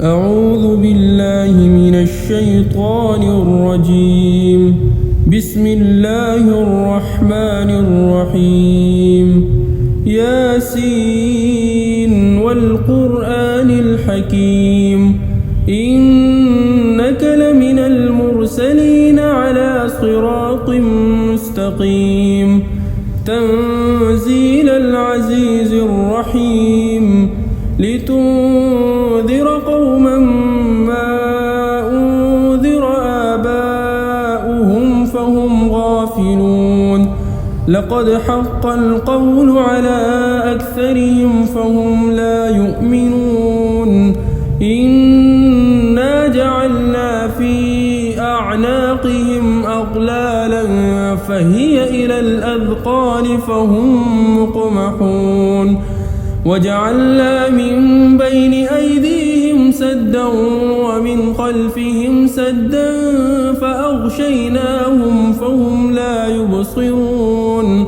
أعوذ بالله من الشيطان الرجيم. بسم الله الرحمن الرحيم. ياسين والقرآن الحكيم إنك لمن المرسلين على صراط مستقيم. تنزيل العزيز الرحيم. لتنذر قوما ما أنذر آباؤهم فهم غافلون. لقد حق القول على أكثرهم فهم لا يؤمنون. إنا جعلنا في أعناقهم أغلالا فهي إلى الأذقان فهم مقمحون. وجعلنا من بين أيديهم سدا ومن خلفهم سدا فأغشيناهم فهم لا يبصرون.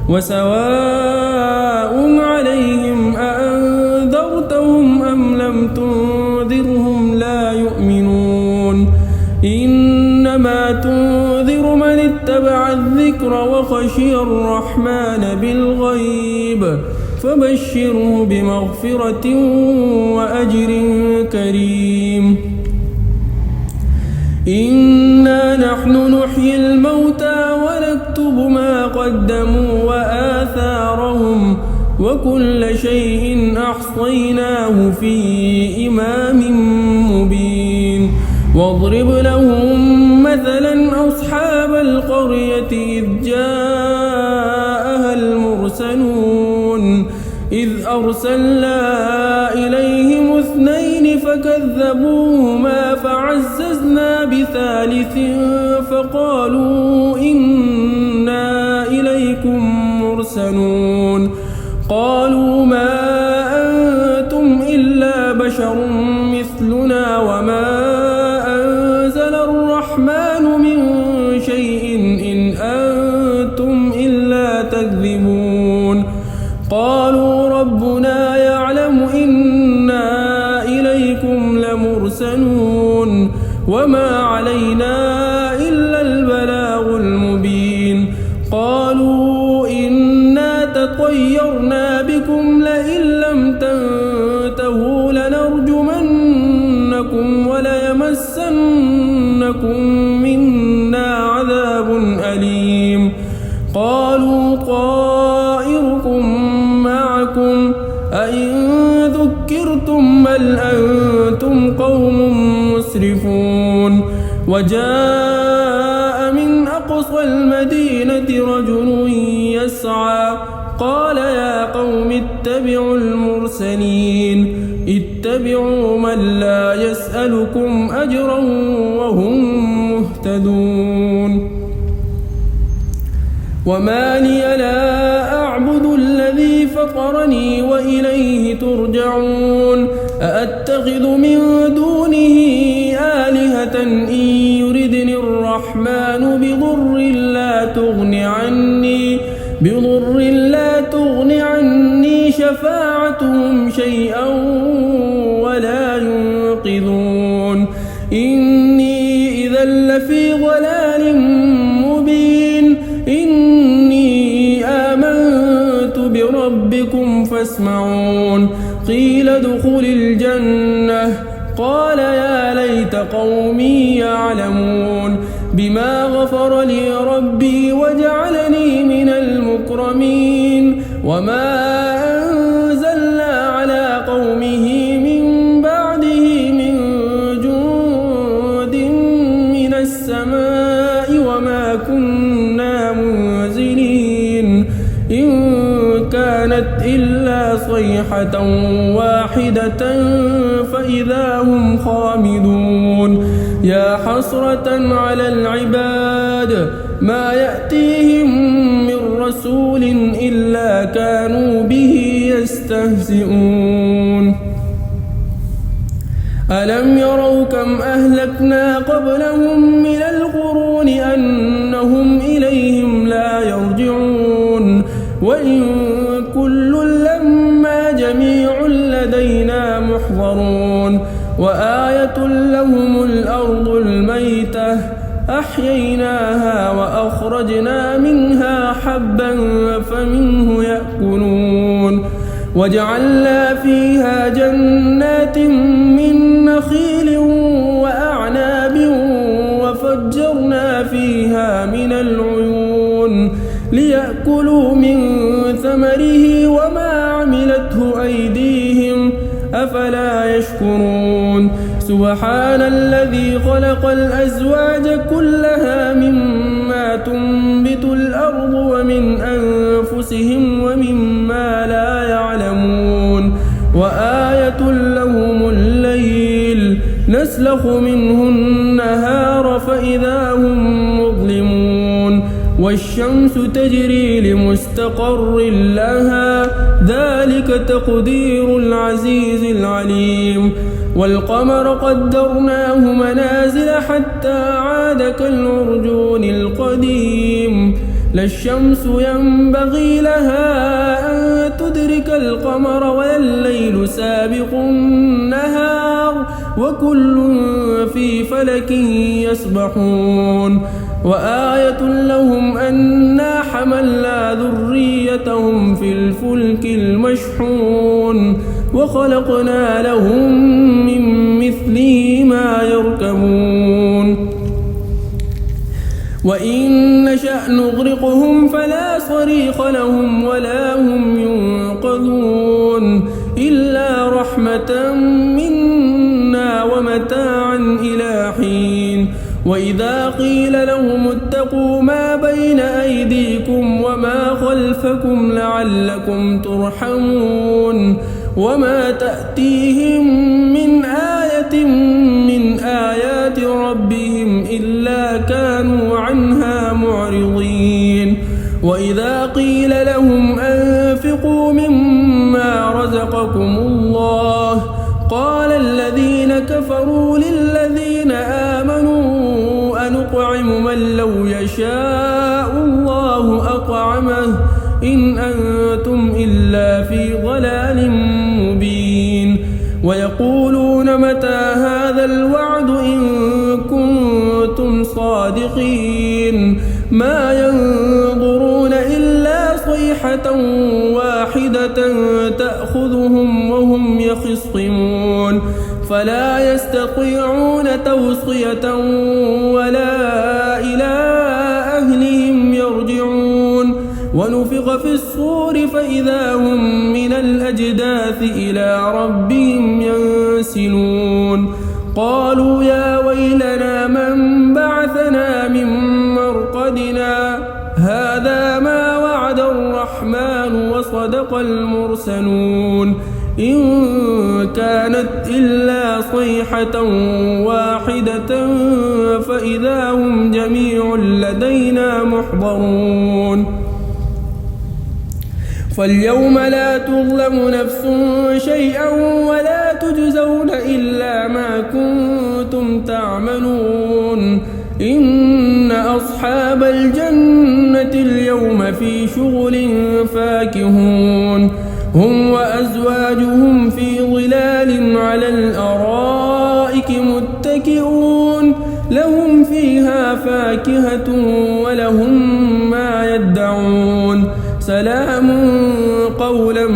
وسواء عليهم أأنذرتهم أم لم تنذرهم لا يؤمنون. إنما تنذر من اتبع الذكر وخشي الرحمن بالغيب فبشره بمغفرة وأجر كريم. إنا نحن نحيي الموتى ونكتب ما قدموا وآثارهم وكل شيء أحصيناه في إمام مبين. واضرب لهم مثلا أصحاب القرية إذ جاءها المرسلون. إذ أرسلنا إليهم 2 فكذبوهما فعززنا بثالث فقالوا إنا إليكم مرسلون. قالوا ما أنتم إلا بشر مثلنا وما أنزل الرحمن من شيء إن أنتم إلا تكذبون. قالوا ربنا يعلم إنا إليكم لمرسلون وما علينا إلا البلاغ المبين. قالوا إنا تطيرنا بكم لئن لم تنتهوا لنرجمنكم وليمسنكم منا عذاب أليم. قالوا طائركم معكم أئن ذكرتم بل أنتم قوم مسرفون. وجاء من أقصى المدينة رجل يسعى قال يا قوم اتبعوا المرسلين. اتبعوا من لا يسألكم أجرا وهم مهتدون. وما لي لا أعبد الذي فطرني وإليه ترجعون. أأتخذ من دونه آلهة إن يردني الرحمن بضر لا تغن عني شفاعتهم شيئا ولا ينقذون. إني إذا لفي ضلال مبين. إني آمنت بربكم فاسمعون. قيل ادخل الجنة قال يا ليت قومي يعلمون بما غفر لي ربي وجعلني من المكرمين. وما أنزلنا على قومه من بعده من جند من السماء وما كنا منزلين. إن كانت إلا صيحة واحدة فإذا هم خامدون. يا حسرة على العباد ما يأتيهم من رسول إلا كانوا به يستهزئون. ألم يروا كم أهلكنا قبلهم من القرون أنهم إليهم لا يرجعون. وإن كل لما جميع لدينا محضرون. يعلمون وآية لهم الأرض الميتة أحييناها وأخرجنا منها حبا فمنه يأكلون وجعلنا فيها جنات من نخيل وأعناب وفجرنا فيها من العيون ليأكلوا من ثمره وما عملته أيديهم أفلا يشكرون سبحان الذي خلق الأزواج كلها مما تنبت الأرض ومن أنفسهم ومما لا يعلمون وآية لهم الليل نسلخ منه النهار فإذا هم مظلمون والشمس تجري لمستقر لها ذلك تقدير العزيز العليم والقمر قدرناه منازل حتى عاد كالعرجون القديم لا الشمس ينبغي لها أن تدرك القمر ولا الليل سابق النهار وكل في فلك يسبحون وآية لهم أنا حملنا ذريتهم في الفلك المشحون وخلقنا لهم من مثله ما يركبون وإن نشأ نغرقهم فلا صريخ لهم ولا هم ينقذون إلا رحمة منا ومتاعا إلى حين وإذا قيل لهم اتقوا ما بين أيديكم وما خلفكم لعلكم ترحمون وما تأتيهم من آية من آيات ربهم إلا كانوا عنها معرضين وإذا قيل لهم أنفقوا مما رزقكم الله قال الذين كفروا للذين آمنوا أنطعم من لو يشاء الله أطعمه إن أنتم إلا في ضلال مبين ويقولون متى هذا الوعد إن كنتم صادقين ما ينظرون إلا صيحة واحدة تأخذهم وهم يخصمون فلا يستطيعون توصية ولا إلى أهلهم يرجعون ونفخ في الصور فإذا هم من الأجداث إلى ربهم ينسلون قالوا يا ويلنا من بعثنا من مرقدنا هذا ما وعد الرحمن وصدق المرسلون إن كانت إلا صيحة واحدة فإذا هم جميع لدينا محضرون فاليوم لا تظلم نفس شيئا ولا تجزون إلا ما كنتم تعملون إن أصحاب الجنة اليوم في شغل فاكهون هم وأزواجهم في ظلال على الأرائك متكئون لهم فيها فاكهة ولهم ما يدعون سلام قولا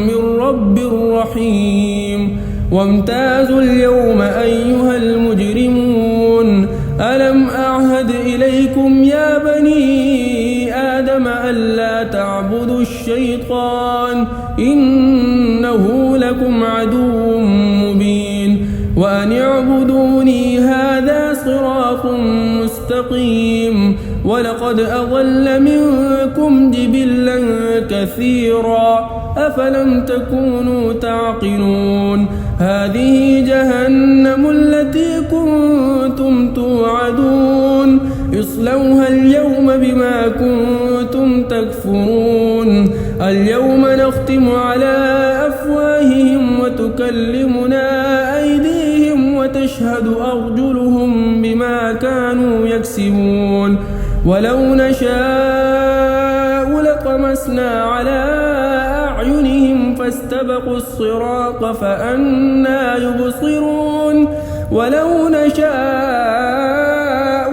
من رب رحيم وامتازوا اليوم أيها المجرمون ألم أعهد إليكم يا بني آدم ألا تعبدوا الشيطان إنه لكم عدو مبين وأن اعبدوني هذا صراط مستقيم ولقد أضل منكم جبلا كثيرا أفلم تكونوا تعقلون هذه جهنم التي كنتم توعدون اصلوها اليوم بما كنتم تكفرون اليوم نختم على أفواههم وتكلمنا أيديهم وتشهد أرجلهم بما كانوا يكسبون ولو نشاء لطمسنا على أعينهم فاستبقوا الصراط فأنى يبصرون ولو نشاء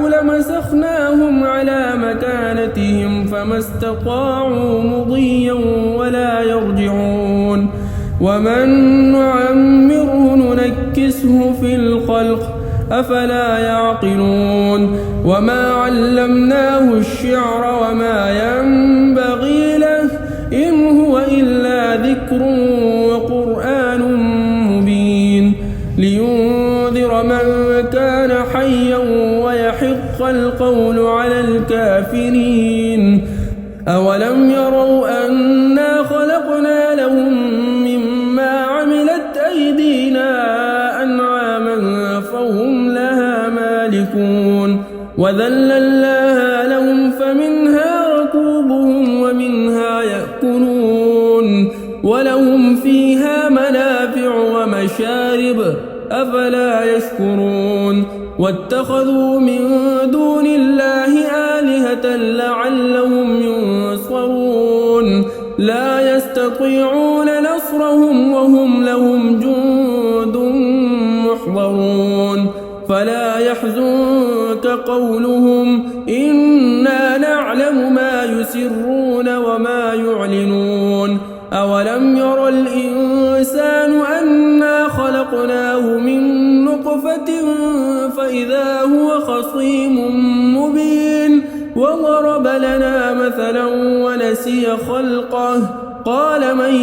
لمسخناهم على مكانتهم فما استطاعوا مضيا ولا يرجعون ومن نعمره ننكسه في الخلق أفلا يعقلون وما علمناه الشعر وما ينبغي له إن هو إلا ذكر وقرآن مبين لينذر من كان حيا ويحق القول على الكافرين أولم يروا أنا خلقنا لهم مما عملت أيدينا أنعاما فهم لها مالكون وذللناها لهم فمنها ركوبهم ومنها يأكلون ولهم فيها منافع ومشارب أفلا يشكرون واتخذوا من دون الله آلهة لعلهم ينصرون لا يستطيعون نصرهم وهم لهم جند محضرون فلا يحزنك قولهم إنا نعلم ما يسرون وما يعلنون أولم ير الإنسان أنا خلقناه من نطفة فإذا هو خصيم مبين وضرب لنا مثلا ونسي خلقه قال من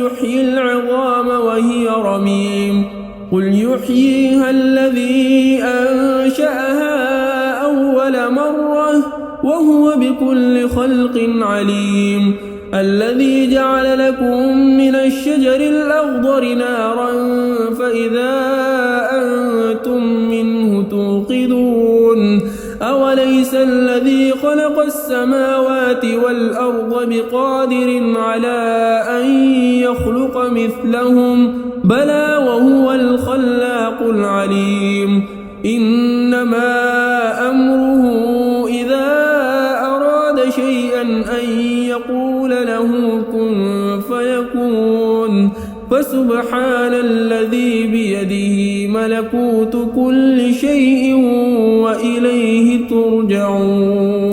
يحيي العظام وهي رميم قل يحييها الذي أنشأها أول مرة وهو بكل خلق عليم الذي جعل لكم من الشجر الأخضر نارا فإذا أنتم منه توقدون أوليس الذي خلق السماوات والأرض بقادر على أن يخلق مثلهم بلى وهو الخلاق العليم إنما أمره إذا أراد شيئا أن يقول له كن فيكون فسبحان الذي بيده ملكوت كل شيء وإليه ترجعون.